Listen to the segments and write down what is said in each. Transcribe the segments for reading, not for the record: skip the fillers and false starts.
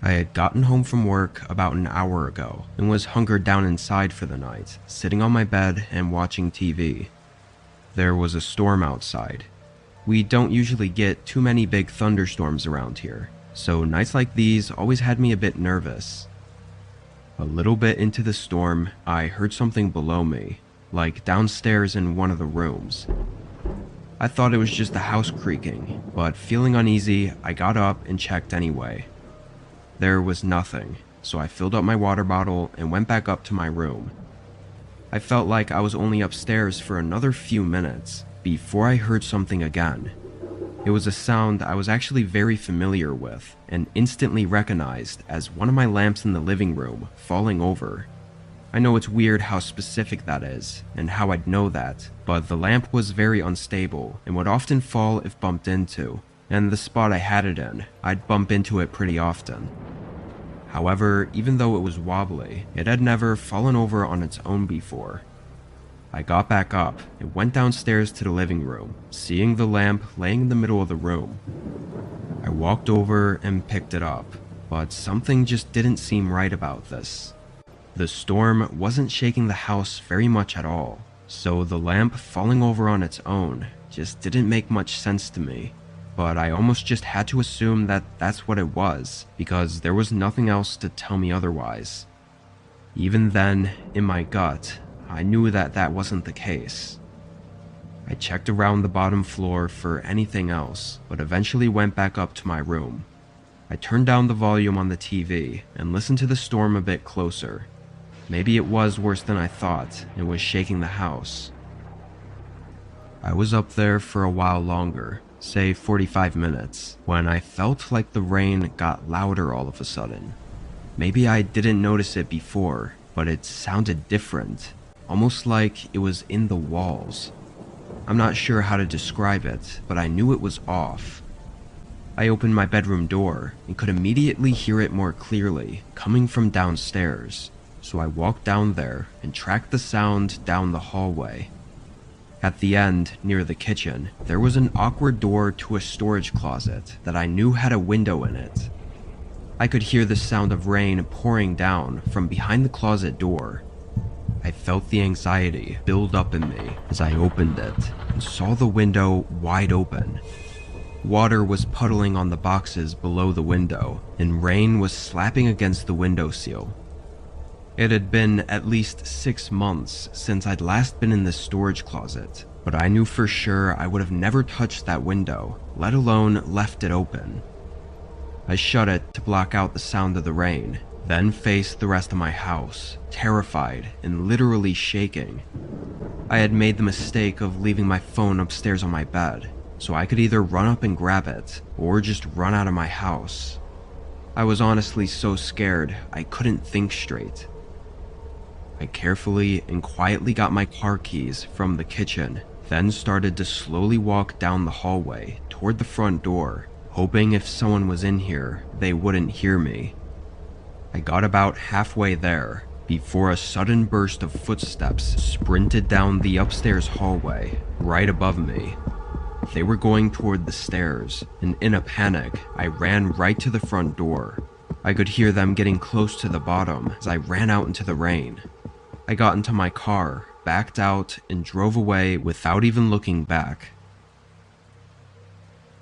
I had gotten home from work about an hour ago and was hunkered down inside for the night, sitting on my bed and watching TV. There was a storm outside. We don't usually get too many big thunderstorms around here, so nights like these always had me a bit nervous. A little bit into the storm, I heard something below me, like downstairs in one of the rooms. I thought it was just the house creaking, but feeling uneasy, I got up and checked anyway. There was nothing, so I filled up my water bottle and went back up to my room. I felt like I was only upstairs for another few minutes before I heard something again. It was a sound I was actually very familiar with and instantly recognized as one of my lamps in the living room falling over. I know it's weird how specific that is and how I'd know that, but the lamp was very unstable and would often fall if bumped into, and the spot I had it in, I'd bump into it pretty often. However, even though it was wobbly, it had never fallen over on its own before. I got back up and went downstairs to the living room, seeing the lamp laying in the middle of the room. I walked over and picked it up, but something just didn't seem right about this. The storm wasn't shaking the house very much at all, so the lamp falling over on its own just didn't make much sense to me. But I almost just had to assume that that's what it was, because there was nothing else to tell me otherwise. Even then, in my gut, I knew that that wasn't the case. I checked around the bottom floor for anything else, but eventually went back up to my room. I turned down the volume on the TV and listened to the storm a bit closer. Maybe it was worse than I thought and was shaking the house. I was up there for a while longer, say 45 minutes, when I felt like the rain got louder all of a sudden. Maybe I didn't notice it before, but it sounded different, almost like it was in the walls. I'm not sure how to describe it, but I knew it was off. I opened my bedroom door and could immediately hear it more clearly, coming from downstairs, so I walked down there and tracked the sound down the hallway. At the end, near the kitchen, there was an awkward door to a storage closet that I knew had a window in it. I could hear the sound of rain pouring down from behind the closet door. I felt the anxiety build up in me as I opened it and saw the window wide open. Water was puddling on the boxes below the window, and rain was slapping against the windowsill. It had been at least 6 months since I'd last been in this storage closet, but I knew for sure I would have never touched that window, let alone left it open. I shut it to block out the sound of the rain, then faced the rest of my house, terrified and literally shaking. I had made the mistake of leaving my phone upstairs on my bed, so I could either run up and grab it, or just run out of my house. I was honestly so scared I couldn't think straight. I carefully and quietly got my car keys from the kitchen, then started to slowly walk down the hallway toward the front door, hoping if someone was in here, they wouldn't hear me. I got about halfway there before a sudden burst of footsteps sprinted down the upstairs hallway right above me. They were going toward the stairs, and in a panic, I ran right to the front door. I could hear them getting close to the bottom as I ran out into the rain. I got into my car, backed out, and drove away without even looking back.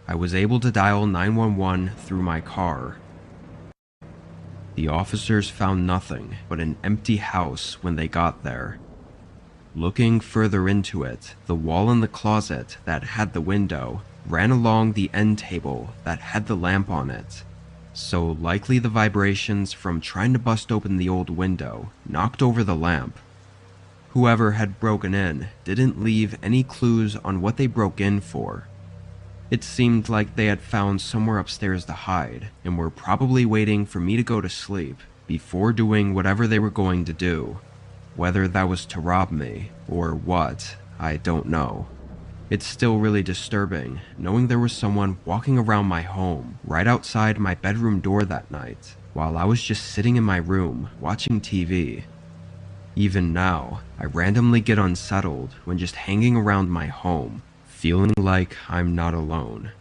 I was able to dial 911 through my car. The officers found nothing but an empty house when they got there. Looking further into it, the wall in the closet that had the window ran along the end table that had the lamp on it. So likely the vibrations from trying to bust open the old window knocked over the lamp. Whoever had broken in didn't leave any clues on what they broke in for. It seemed like they had found somewhere upstairs to hide and were probably waiting for me to go to sleep before doing whatever they were going to do. Whether that was to rob me or what, I don't know. It's still really disturbing knowing there was someone walking around my home right outside my bedroom door that night while I was just sitting in my room watching TV. Even now, I randomly get unsettled when just hanging around my home, feeling like I'm not alone.